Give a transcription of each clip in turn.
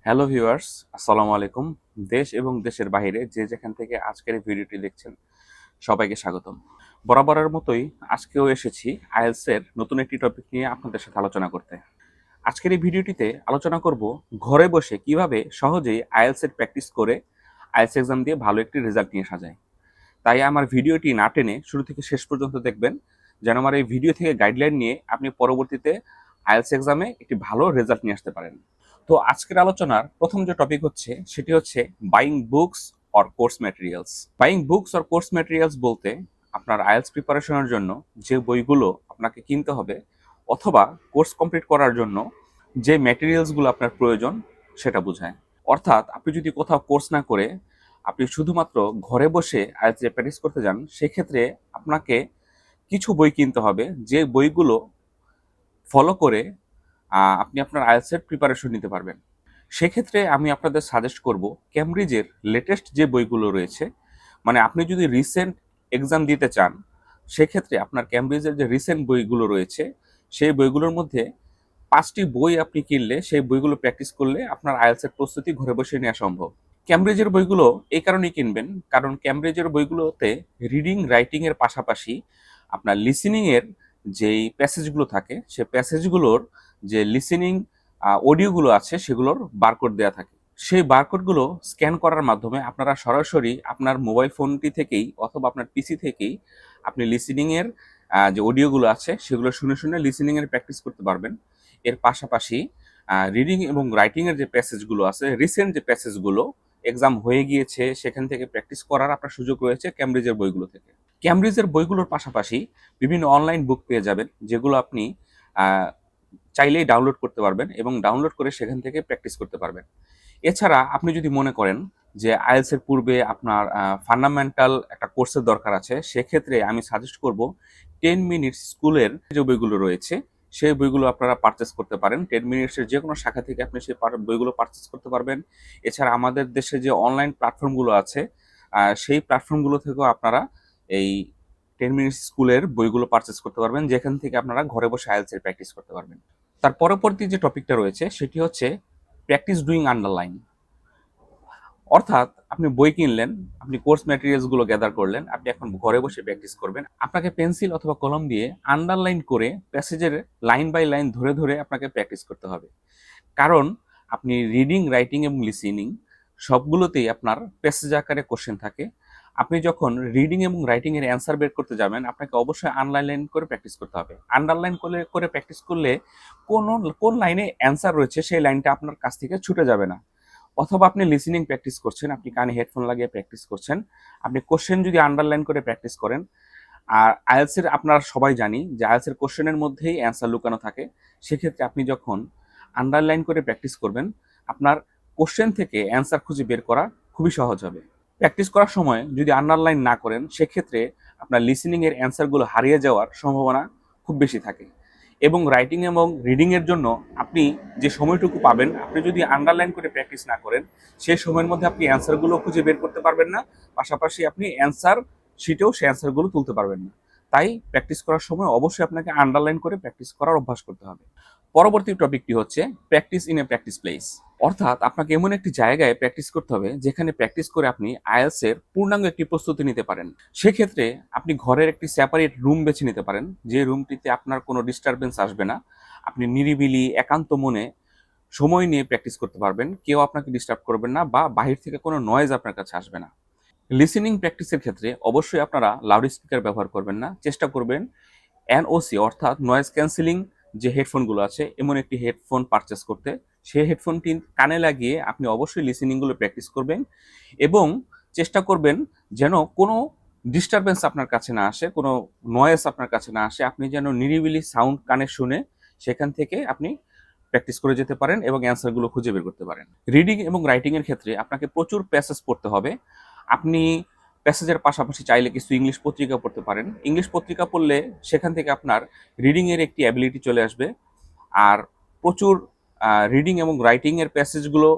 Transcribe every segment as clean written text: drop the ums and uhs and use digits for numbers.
Hello viewers, আসসালামু আলাইকুম। দেশ এবং দেশের বাইরে যে যেখান থেকে আজকের এই ভিডিওটি দেখছেন সবাইকে স্বাগতম। বরাবরের মতোই আজকেও এসেছি আইএলটিএস এর নতুন একটি টপিক নিয়ে আপনাদের সাথে আলোচনা করতে। আজকের এই ভিডিওটিতে আলোচনা করব ঘরে বসে কিভাবে সহজেই আইএলটিএস এর প্র্যাকটিস করে আইএলটিএস এক্সাম দিয়ে ভালো একটি রেজাল্ট নিয়ে আসা যায়। তাই আমার ভিডিওটি না টেনে শুরু থেকে শেষ পর্যন্ত দেখবেন, যেন আমার এই ভিডিও থেকে গাইডলাইন নিয়ে আপনি পরবর্তীতে আইএলটিএস এক্সামে একটি ভালো রেজাল্ট নিয়ে আসতে পারেন। তো আজকের আলোচনার প্রথম যে টপিক হচ্ছে সেটি হচ্ছে buying books or course materials. Buying books or course materials বলতে আপনার আইএলটিএস প্রিপারেশনের জন্য যে বইগুলো আপনাকে কিনতে হবে অথবা কোর্স কমপ্লিট করার জন্য যে ম্যাটেরিয়ালসগুলো আপনার প্রয়োজন সেটা বোঝায়। অর্থাৎ আপনি যদি কোথাও কোর্স না করে আপনি শুধুমাত্র ঘরে বসে আইএলটিএস প্র্যাকটিস করতে যান, সেক্ষেত্রে আপনাকে কিছু বই কিনতে হবে যে বইগুলো ফলো করে আপনি আপনার আইএলটিএস এর প্রিপারেশন নিতে পারবেন। সেক্ষেত্রে আমি আপনাদের সাজেস্ট করব ক্যামব্রিজের লেটেস্ট যে বইগুলো রয়েছে, মানে আপনি যদি রিসেন্ট এক্সাম দিতে চান সেক্ষেত্রে আপনার ক্যামব্রিজের যে রিসেন্ট বইগুলো রয়েছে সেই বইগুলোর মধ্যে 5টি বই আপনি কিনলে সেই বইগুলো প্র্যাকটিস করলে আপনার আইএলটিএস এর প্রস্তুতি ঘরে বসে নেওয়া সম্ভব। ক্যামব্রিজের বইগুলো এই কারণেই কিনবেন কারণ ক্যামব্রিজের বইগুলোতে রিডিং রাইটিং এর পাশাপাশি আপনার লিসেনিং এর যেই প্যাসেজগুলো থাকে সেই প্যাসেজগুলোর যে লিসেনিং অডিওগুলো আছে সেগুলোর বারকোড দেওয়া থাকে। সেই বারকোডগুলো স্ক্যান করার মাধ্যমে আপনারা সরাসরি আপনার মোবাইল ফোনটি থেকেই অথবা আপনার পিসি থেকেই আপনি লিসেনিং এর যে অডিওগুলো আছে সেগুলো শুনে শুনে লিসেনিং এর প্র্যাকটিস করতে পারবেন। এর পাশাপাশি রিডিং এবং রাইটিং এর যে প্যাসেজগুলো আছে, রিসেন্ট যে প্যাসেজগুলো এক্সাম হয়ে গিয়েছে সেখান থেকে প্র্যাকটিস করার আপনার সুযোগ রয়েছে ক্যামব্রিজের বইগুলো থেকে। ক্যামব্রিজের বইগুলোর পাশাপাশি বিভিন্ন অনলাইন বুক পেয়ে যাবেন যেগুলো আপনি চাইলেই ডাউনলোড করতে পারবেন এবং ডাউনলোড করে সেখান থেকে প্র্যাকটিস করতে পারবেন। এছাড়া আপনি যদি মনে করেন যে আইএলটিএস এর পূর্বে আপনার ফান্ডামেন্টাল একটা কোর্সের দরকার আছে, সেক্ষেত্রে আমি সাজেস্ট করব 10 মিনিটস স্কুলের যে বইগুলো রয়েছে সেই বইগুলো আপনারা পারচেস করতে পারেন। 10 মিনিটসের যে কোনো শাখা থেকে আপনি সেই বইগুলো পারচেস করতে পারবেন। এছাড়া আমাদের দেশে যে অনলাইন প্ল্যাটফর্মগুলো আছে সেই প্ল্যাটফর্মগুলো থেকেও আপনারা এই 10 মিনিটস স্কুলের বইগুলো পারচেস করতে পারবেন, যেখান থেকে আপনারা ঘরে বসে আইএলটিএস এর প্র্যাকটিস করতে পারবেন। তার পরবর্তী যে টপিকটা রয়েছে সেটি হচ্ছে প্র্যাকটিস ডুইং আন্ডারলাইন। অর্থাৎ আপনি বই কিনলেন, আপনি কোর্স ম্যাটেরিয়ালস গুলো গ্যাদার করলেন, আপনি এখন ঘরে বসে প্র্যাকটিস করবেন। আপনাকে পেন্সিল অথবা কলম দিয়ে আন্ডারলাইন করে প্যাসেজের লাইন বাই লাইন ধরে ধরে আপনাকে প্র্যাকটিস করতে হবে। কারণ আপনি রিডিং রাইটিং এবং লিসেনিং সবগুলোতেই আপনার প্যাসেজ আকারে কোশ্চেন থাকে। আপনি যখন রিডিং এবং রাইটিং এর অ্যান্সার বের করতে যাবেন আপনাকে অবশ্যই আন্ডারলাইন করে প্র্যাকটিস করতে হবে। আন্ডারলাইন করে প্র্যাকটিস করলে কোন লাইনে অ্যান্সার রয়েছে সেই লাইনটা আপনার কাছ থেকে ছুটে যাবে না। অথবা আপনি লিসেনিং প্র্যাকটিস করছেন, আপনি কানে হেডফোন লাগিয়ে প্র্যাকটিস করছেন, আপনি কোশ্চেন যদি আন্ডারলাইন করে প্র্যাকটিস করেন, আর আইএলটিএস এর আপনারা সবাই জানি যে আইএলটিএস এর কোশ্চেনের মধ্যেই অ্যান্সার লুকানো থাকে। সেক্ষেত্রে আপনি যখন আন্ডারলাইন করে প্র্যাকটিস করবেন আপনার কোশ্চেন থেকে অ্যান্সার খুঁজে বের করা খুবই সহজ হবে। প্র্যাকটিস করার সময় যদি আন্ডারলাইন না করেন সেক্ষেত্রে আপনার লিসেনিং এর অ্যান্সারগুলো হারিয়ে যাওয়ার সম্ভাবনা খুব বেশি থাকে। এবং রাইটিং এবং রিডিং এর জন্য আপনি যে সময়টুকু পাবেন, আপনি যদি আন্ডারলাইন করে প্র্যাকটিস না করেন সেই সময়ের মধ্যে আপনি অ্যান্সারগুলো খুঁজে বের করতে পারবেন না, পাশাপাশি আপনি অ্যান্সার শিটেও সেই অ্যান্সারগুলো তুলতে পারবেন না। তাই প্র্যাকটিস করার সময় অবশ্যই আপনাকে আন্ডারলাইন করে প্র্যাকটিস করার অভ্যাস করতে হবে। পরবর্তী টপিকটি হচ্ছে practice in a practice place. অর্থাৎ আপনাকে এমন একটি জায়গায় প্র্যাকটিস করতে হবে যেখানে প্র্যাকটিস করে আপনি আইএলটিএস এর পূর্ণাঙ্গ একটি প্রস্তুতি নিতে পারেন। সেক্ষেত্রে আপনি ঘরের একটি সেপারেট রুম বেছে নিতে পারেন, যে রুমটিতে আপনার কোনো ডিস্টারবেন্স আসবে না। আপনি নিরিবিলি একান্ত মনে সময় নিয়ে প্র্যাকটিস করতে পারবেন, কেউ আপনাকে ডিস্টার্ব করবেন না বা বাহির থেকে কোনো নয়েজ আপনার কাছে আসবে না। লিসেনিং প্র্যাকটিসের ক্ষেত্রে অবশ্যই আপনারা লাউড স্পিকার ব্যবহার করবেন না, চেষ্টা করবেন এনওসি অর্থাৎ নয়েজ ক্যান্সেলিং যে হেডফোনগুলো আছে এমন একটি হেডফোন পারচেস করতে। সেই হেডফোনটি কানে লাগিয়ে আপনি অবশ্যই লিসেনিংগুলো প্র্যাকটিস করবেন এবং চেষ্টা করবেন যেন কোনো ডিস্টারবেন্স আপনার কাছে না আসে, কোনো নয়েজ আপনার কাছে না আসে। আপনি যেন নিরিবিলি সাউন্ড কানে শুনে সেখান থেকে আপনি প্র্যাকটিস করে যেতে পারেন এবং অ্যান্সারগুলো খুঁজে বের করতে পারেন। রিডিং এবং রাইটিং এর ক্ষেত্রে আপনাকে প্রচুর প্যাসেজ পড়তে হবে। আপনি প্যাসেজের পাশাপাশি চাইলে কিছু ইংলিশ পত্রিকা পড়তে পারেন। ইংলিশ পত্রিকা পড়লে সেখান থেকে আপনার রিডিং এর একটি অ্যাবিলিটি চলে আসবে। আর প্রচুর রিডিং এবং রাইটিং এর প্যাসেজগুলো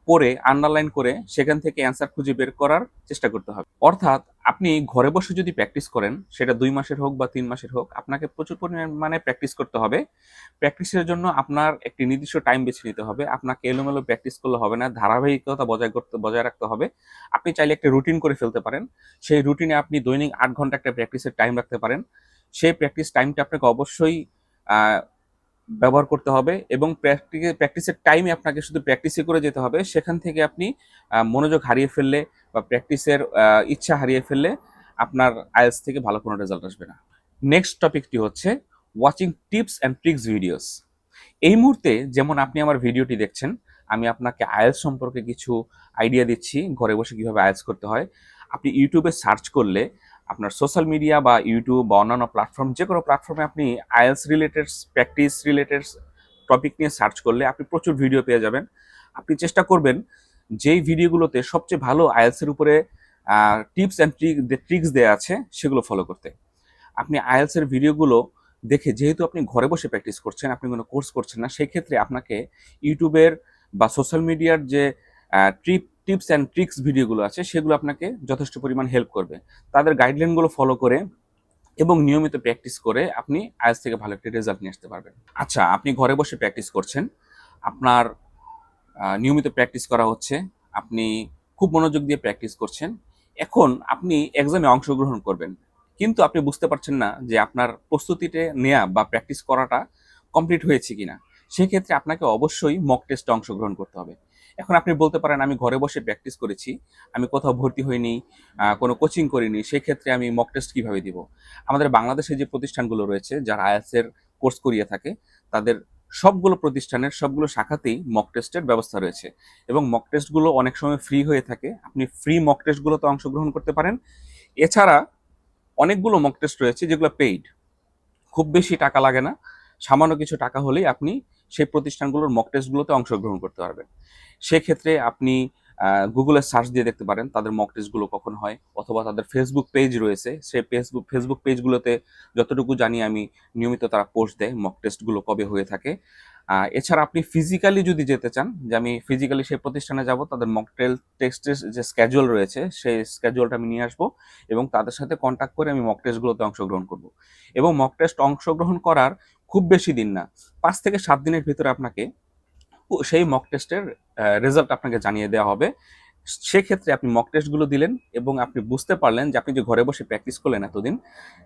পড়ে আন্ডারলাইন করে সেখান থেকে অ্যান্সার খুঁজে বের করার চেষ্টা করতে হবে। অর্থাৎ আপনি ঘরে বসে যদি প্র্যাকটিস করেন, সেটা 2 মাসের হোক বা 3 মাসের হোক, আপনাকে প্রচুর পরিমাণে প্র্যাকটিস করতে হবে। প্র্যাকটিসের জন্য আপনার একটি নির্দিষ্ট টাইম বেছে নিতে হবে। আপনাকে এলোমেলো প্র্যাকটিস করলে হবে না, ধারাবাহিকতা বজায় রাখতে হবে। আপনি চাইলে একটা রুটিন করে ফেলতে পারেন। সেই রুটিনে আপনি দৈনিক 8 ঘন্টা একটা প্র্যাকটিসের টাইম রাখতে পারেন। সেই প্র্যাকটিস টাইমটা আপনাকে অবশ্যই আ ব্যবহার করতে হবে এবং প্র্যাকটিসের টাইমে আপনাকে শুধু প্র্যাকটিসই করে যেতে হবে। সেখান থেকে আপনি মনোযোগ হারিয়ে ফেললে বা প্র্যাকটিসের ইচ্ছা হারিয়ে ফেললে আপনার আইএলটিএস থেকে ভালো কোনো রেজাল্ট আসবে না। নেক্সট টপিকটি হচ্ছে watching tips and tricks videos. এই মুহূর্তে যেমন আপনি আমার ভিডিওটি দেখছেন, আমি আপনাকে আইএলটিএস সম্পর্কে কিছু আইডিয়া দিচ্ছি, ঘরে বসে কিভাবে আইএলটিএস করতে হয়। আপনি ইউটিউবে সার্চ করলে আপনার সোশ্যাল মিডিয়া বা ইউটিউব বা অন্যান্য প্ল্যাটফর্ম, যে কোনো প্ল্যাটফর্মে আপনি IELTS related, practice related topic নিয়ে সার্চ করলে আপনি প্রচুর ভিডিও পেয়ে যাবেন। আপনি চেষ্টা করবেন যেই ভিডিওগুলোতে সবচেয়ে ভালো আইএলটিএস এর উপরে টিপস অ্যান্ড ট্রিক্স দেওয়া আছে সেগুলো ফলো করতে। আপনি আইএলটিএস এর ভিডিওগুলো দেখে, যেহেতু আপনি ঘরে বসে প্র্যাকটিস করছেন, আপনি কোনো কোর্স করছেন না, সেই ক্ষেত্রে আপনাকে ইউটিউবের বা সোশ্যাল মিডিয়ার যে টিপস অ্যান্ড ট্রিক্স ভিডিওগুলো আছে সেগুলো আপনাকে যথেষ্ট পরিমাণ হেল্প করবে। তাদের গাইডলাইনগুলো ফলো করে এবং নিয়মিত প্র্যাকটিস করে আপনি আইএলটিএস থেকে ভালো একটা রেজাল্ট নিয়ে আসতে পারবেন। আচ্ছা, আপনি ঘরে বসে প্র্যাকটিস করছেন, আপনার নিয়মিত প্র্যাকটিস করা হচ্ছে, আপনি খুব মনোযোগ দিয়ে প্র্যাকটিস করছেন। এখন আপনি এক্সামে অংশগ্রহণ করবেন, কিন্তু আপনি বুঝতে পারছেন না যে আপনার প্রস্তুতিতে নেওয়া বা প্র্যাকটিস করাটা কমপ্লিট হয়েছে কিনা। সেক্ষেত্রে আপনাকে অবশ্যই মক টেস্টে অংশগ্রহণ করতে হবে। এখন আপনি বলতে পারেন, আমি ঘরে বসে প্র্যাকটিস করেছি, আমি কোথাও ভর্তি হইনি, কোনো কোচিং করিনি, সেক্ষেত্রে আমি মক টেস্ট কীভাবে দিব? আমাদের বাংলাদেশে যে প্রতিষ্ঠানগুলো রয়েছে যারা আইএলটিএস এর কোর্স করিয়ে থাকে, তাদের সবগুলো প্রতিষ্ঠানের সবগুলো শাখাতেই মক টেস্টের ব্যবস্থা রয়েছে এবং মক টেস্টগুলো অনেক সময় ফ্রি হয়ে থাকে। আপনি ফ্রি মক টেস্টগুলোতে অংশগ্রহণ করতে পারেন। এছাড়া অনেকগুলো মক টেস্ট রয়েছে যেগুলো পেইড, খুব বেশি টাকা লাগে না, সামান্য কিছু টাকা হলেই আপনি সেই প্রতিষ্ঠানগুলোর মক টেস্টগুলোতে অংশগ্রহণ করতে পারবেন। সেক্ষেত্রে আপনি গুগলে সার্চ দিয়ে দেখতে পারেন তাদের মক টেস্টগুলো কখন হয়, অথবা তাদের ফেসবুক পেজ রয়েছে, সেই ফেসবুক পেজগুলোতে যতটুকু জানি আমি, নিয়মিত তারা পোস্ট দেয় মক টেস্টগুলো কবে হয়ে থাকে। এছাড়া আপনি ফিজিক্যালি যদি যেতে চান, যে আমি ফিজিক্যালি সেই প্রতিষ্ঠানে যাব, তাদের মক টেস্টের যে স্ক্যাজুয়াল রয়েছে সেই স্ক্যাজুয়ালটা আমি নিয়ে আসবো এবং তাদের সাথে কন্ট্যাক্ট করে আমি মক টেস্টগুলোতে অংশগ্রহণ করব। এবং মক টেস্ট অংশগ্রহণ করার খুব বেশি দিন না, 5 থেকে 7 দিনের ভিতরে আপনাকে সেই মক টেস্টের রেজাল্ট আপনাকে জানিয়ে দেওয়া হবে। সেক্ষেত্রে আপনি মক টেস্টগুলো দিলেন এবং আপনি বুঝতে পারলেন যে আপনি যে ঘরে বসে প্র্যাকটিস করলেন এতদিন,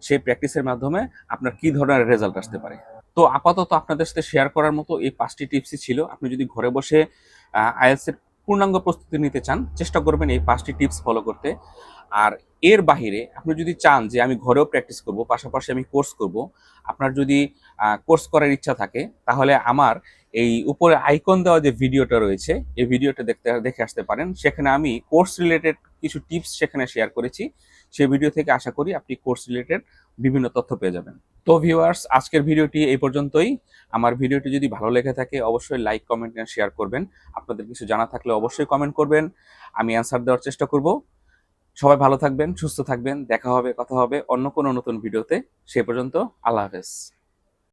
সেই প্র্যাকটিসের মাধ্যমে আপনার কি ধরনের রেজাল্ট আসতে পারে। তো আপাতত আপনাদের সাথে শেয়ার করার মতো এই 5টি টিপসই ছিল। আপনি যদি ঘরে বসে আইএলটিএস এর পূর্ণাঙ্গ প্রস্তুতি নিতে চান, চেষ্টা করবেন এই 5টি টিপস ফলো করতে। আর এর বাহিরে আপনি যদি চান যে আমি ঘরেও প্র্যাকটিস করব, পাশাপাশি আমি কোর্স করব, আপনার যদি কোর্স করার ইচ্ছা থাকে, তাহলে আমার এই উপরে আইকন দেওয়া যে ভিডিওটা রয়েছে, এই ভিডিওটা দেখে আসতে পারেন। সেখানে আমি কোর্স রিলেটেড কিছু টিপস সেখানে শেয়ার করেছি। সেই ভিডিও থেকে আশা করি আপনি কোর্স রিলেটেড বিভিন্ন তথ্য পেয়ে যাবেন। তো ভিউয়ার্স, আজকের ভিডিওটি এই পর্যন্তই। আমার ভিডিওটি যদি ভালো লেগে থাকে অবশ্যই লাইক, কমেন্ট এন্ড শেয়ার করবেন। আপনাদের কিছু জানা থাকলে অবশ্যই কমেন্ট করবেন, আমি অ্যান্সার দেওয়ার চেষ্টা করব। সবাই ভালো থাকবেন, সুস্থ থাকবেন। দেখা হবে, কথা হবে অন্য কোনো নতুন ভিডিওতে। সে পর্যন্ত আল্লাহ হাফেজ।